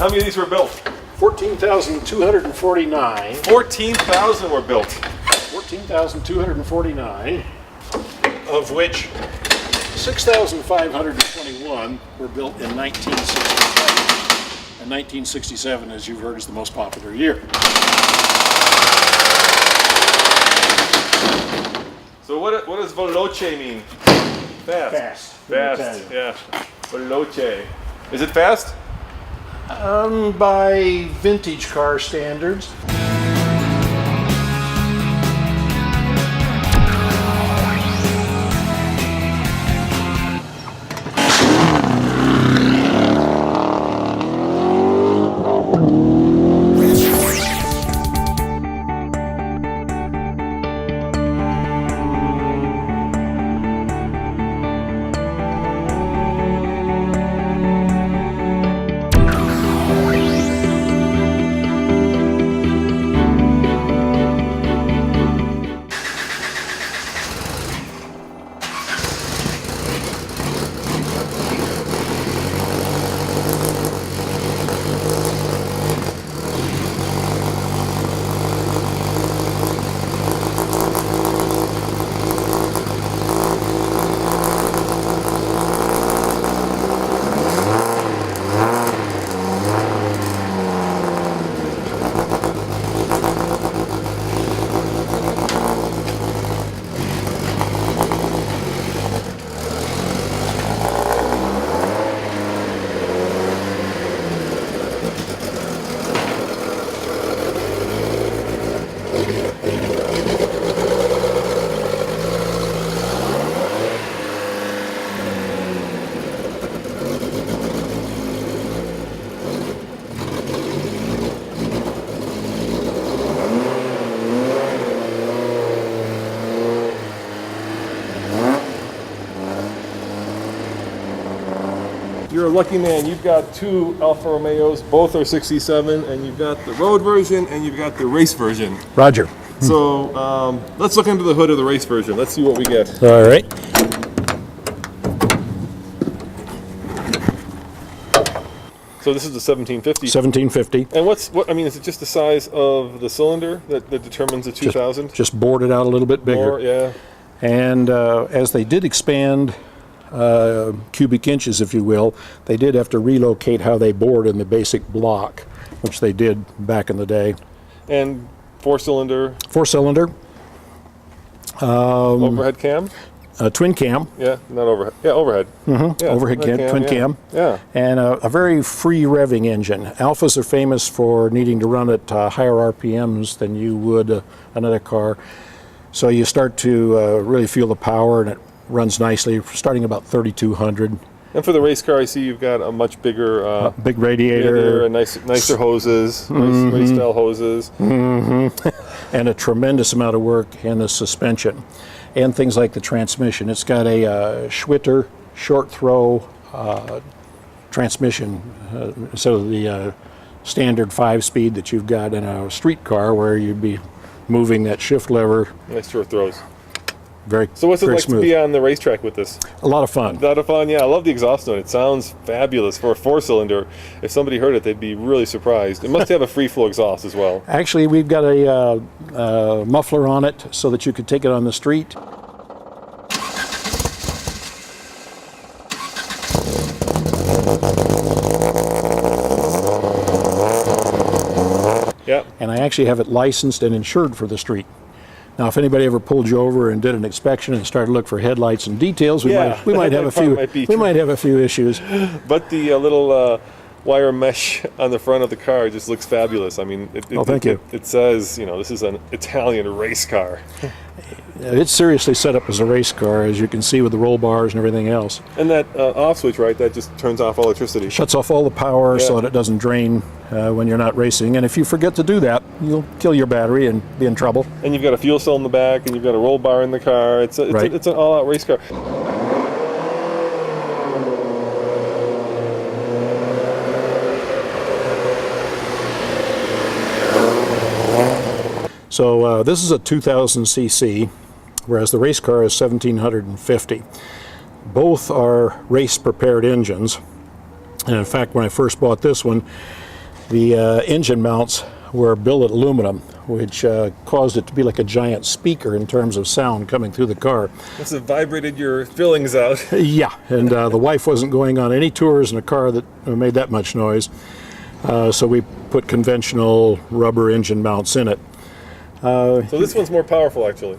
how many of these were built? 14,249. 14,000 were built. 14,249, of which 6,521 were built in 1967. And 1967, as you've heard, is the most popular year. So what does veloce mean? Fast. Fast. Yeah. Veloce. Is it fast? By vintage car standards. You're a lucky man. You've got two Alfa Romeos, both are 67, and you've got the road version and you've got the race version. Roger. So let's look under the hood of the race version. Let's see what we get. All right. So this is the 1750. 1750. And I mean, is it just the size of the cylinder that determines the 2000? Just bored it out a little bit bigger. More, yeah. And as they did expand cubic inches, if you will, they did have to relocate how they bored in the basic block, which they did back in the day. And four-cylinder? Four-cylinder. Overhead cam? Twin cam. Yeah, not overhead. Yeah, overhead. Mm-hmm. Yeah, overhead cam, twin cam. Yeah. And a very free revving engine. Alphas are famous for needing to run at higher RPMs than you would another car. So you start to really feel the power, and it runs nicely, starting about 3,200. And for the race car, I see you've got a much bigger big radiator, and nicer hoses, nice race style hoses, and a tremendous amount of work in the suspension, and things like the transmission. It's got a Schwitter short throw transmission instead of the standard 5-speed that you've got in a street car, where you'd be moving that shift lever. Nice short throws. So what's it like smooth. to be on the racetrack with this? A lot of fun. A lot of fun, yeah. I love the exhaust note. It sounds fabulous for a four-cylinder. If somebody heard it, they'd be really surprised. It must have a free-flow exhaust as well. Actually, we've got a muffler on it so that you could take it on the street. Yeah. And I actually have it licensed and insured for the street. Now, if anybody ever pulled you over and did an inspection and started to look for headlights and details, we might have a few issues. But the little wire mesh on the front of the car just looks fabulous. I mean, thank you. It says, you know, this is an Italian race car. It's seriously set up as a race car, as you can see with the roll bars and everything else. And that off switch, right, that just turns off electricity. Shuts off all the power so that it doesn't drain when you're not racing. And if you forget to do that, you'll kill your battery and be in trouble. And you've got a fuel cell in the back, and you've got a roll bar in the car. It's an all-out race car. So this is a 2000 cc, whereas the race car is 1750. Both are race-prepared engines, And in fact, when I first bought this one, the engine mounts were billet aluminum, which caused it to be like a giant speaker in terms of sound coming through the car. Must have vibrated your fillings out. Yeah, and the wife wasn't going on any tours in a car that made that much noise, so we put conventional rubber engine mounts in it. So this one's more powerful, actually.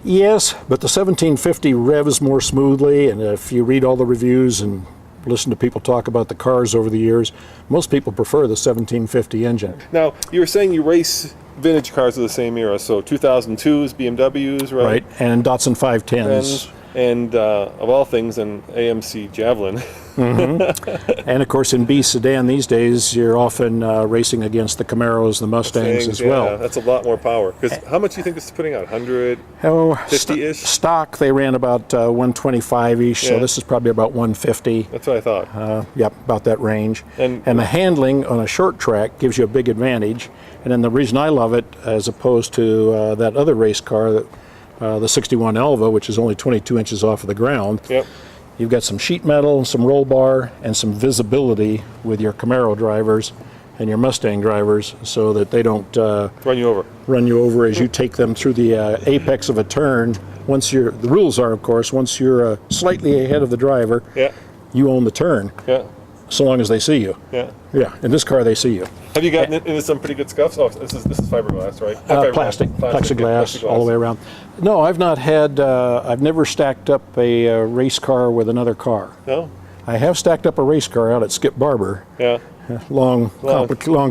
Yes, but the 1750 revs more smoothly, and if you read all the reviews and listen to people talk about the cars over the years, most people prefer the 1750 engine. Now, you were saying you race vintage cars of the same era, so 2002s, BMWs, right? Right, and Datsun 510s. And of all things, an AMC Javelin. And of course, in B sedan these days, you're often racing against the Camaros, the Mustangs as well. Yeah, that's a lot more power. Because how much do you think this is putting out? 100? Oh, 50-ish? Stock, they ran about 125-ish, so this is probably about 150. That's what I thought. Yep, about that range. And the handling on a short track gives you a big advantage. And then the reason I love it, as opposed to that other race car, that the 61 Alfa, which is only 22 inches off of the ground. Yep. You've got some sheet metal, some roll bar, and some visibility with your Camaro drivers and your Mustang drivers so that they don't run you over as you take them through the apex of a turn. The rules are, of course, once you're slightly ahead of the driver, you own the turn. Yeah. So long as they see you. Yeah. Yeah. In this car, they see you. Have you gotten into some pretty good scuffs? Oh, this is fiberglass, right? Plexiglass all the way around. No, I've not had. I've never stacked up a race car with another car. No. I have stacked up a race car out at Skip Barber. Yeah. Long,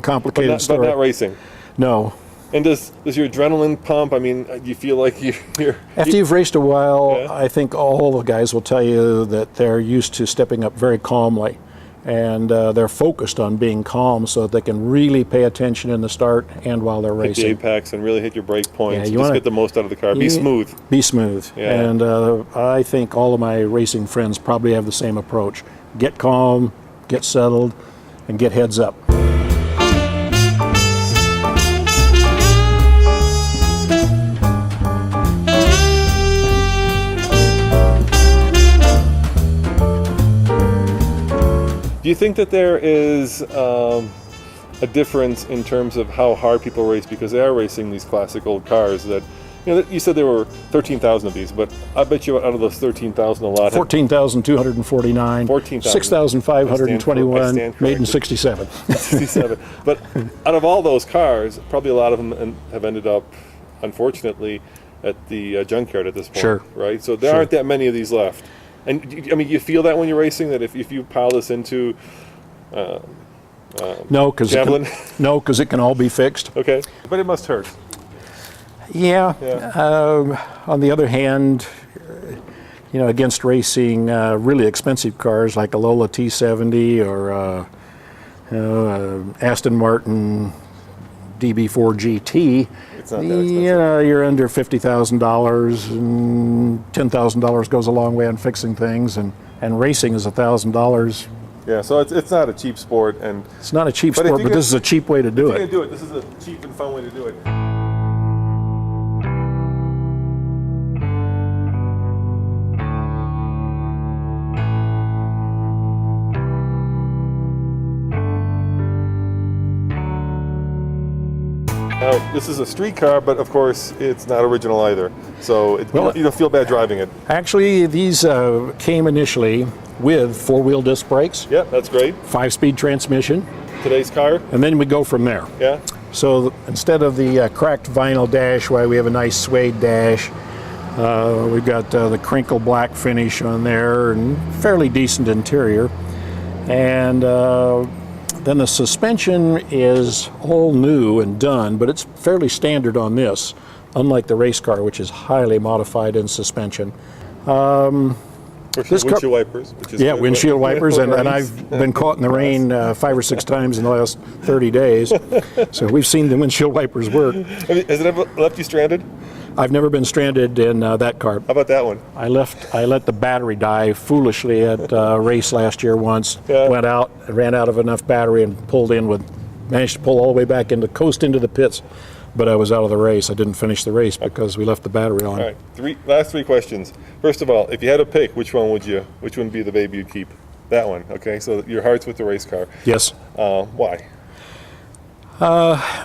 complicated story. But not racing. No. And does your adrenaline pump? I mean, do you feel like you're After you've raced a while, I think all the guys will tell you that they're used to stepping up very calmly. And they're focused on being calm so that they can really pay attention in the start and while they're racing. Hit the apex and really hit your brake points. You just get the most out of the car. Be smooth. Be smooth. Yeah. And I think all of my racing friends probably have the same approach. Get calm, get settled, and get heads up. Do you think that there is a difference in terms of how hard people race because they are racing these classic old cars that, you said there were 13,000 of these, but I bet you out of those 13,000 a lot 14,249, 6,521, made in 67. 67. But out of all those cars, probably a lot of them have ended up, unfortunately, at the junkyard at this point. Sure. Right? So there aren't that many of these left. And I mean, you feel that when you're racing, that if you pile this into no, because it can all be fixed. Okay, but it must hurt. Yeah. On the other hand, against racing really expensive cars like a Lola T70 or Aston Martin DB4 GT. It's not that expensive. You're under $50,000, and $10,000 goes a long way on fixing things, and racing is $1,000. Yeah, so it's not a cheap sport, and it's not a cheap sport, but this is a cheap way to do it. This is a cheap and fun way to do it. Now, this is a street car, but of course it's not original either. So you don't feel bad driving it. Actually, these came initially with four-wheel disc brakes. Yeah, that's great. 5-speed transmission. Today's car. And then we go from there. Yeah. So instead of the cracked vinyl dash, why we have a nice suede dash, we've got the crinkle black finish on there and fairly decent interior. And then the suspension is all new and done, but it's fairly standard on this, unlike the race car, which is highly modified in suspension. Windshield wipers. Which is good. Windshield wipers, and I've been caught in the rain 5 or 6 times in the last 30 days, so we've seen the windshield wipers work. Has it ever left you stranded? I've never been stranded in that car. How about that one? I let the battery die foolishly at a race last year once. Yeah. Went out, ran out of enough battery, and managed to pull all the way back coast into the pits. But I was out of the race. I didn't finish the race because we left the battery on. All right, last three questions. First of all, if you had to pick, which one would be the baby you'd keep? That one. Okay, so your heart's with the race car. Yes. Why?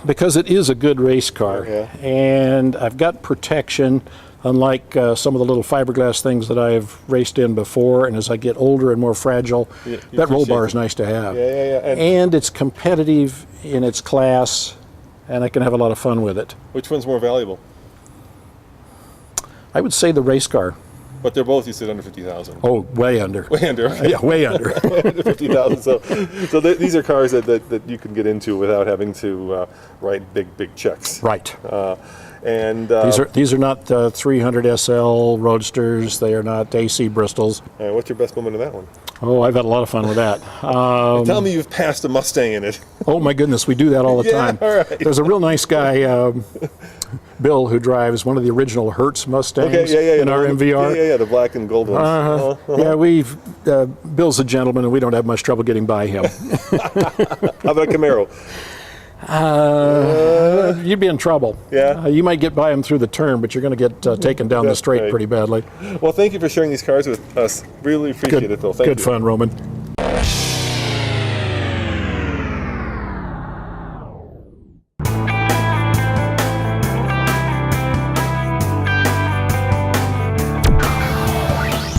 Because it is a good race car, Yeah. and I've got protection, unlike some of the little fiberglass things that I've raced in before. And as I get older and more fragile, You that roll bar appreciate is nice to have. Yeah. And it's competitive in its class, and I can have a lot of fun with it. Which one's more valuable? I would say the race car. But they're both, you said, under 50,000. Oh, way under. Way under. Okay. Yeah, way under. Under 50,000. So these are cars that you can get into without having to write big checks. Right. These These are not 300 SL Roadsters. They are not AC Bristols. what's your best moment of that one? Oh, I've had a lot of fun with that. Tell me you've passed a Mustang in it. Oh my goodness, we do that all the time. All right. There's a real nice guy, Bill, who drives one of the original Hertz Mustangs in our MVR. Yeah, the black and gold ones. Yeah, Bill's a gentleman, and we don't have much trouble getting by him. How about a Camaro? You'd be in trouble. Yeah? You might get by him through the turn, but you're going to get taken down the That's straight right. pretty badly. Well, thank you for sharing these cars with us. Really appreciate it, Phil. Thank you. Good fun, Roman.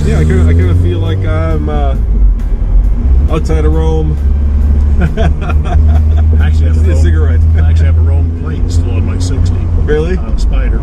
Yeah, I kind of feel like I'm outside of Rome. Actually, I see a cigarette. I actually have a Rome plate still on my 60. Really? Spider.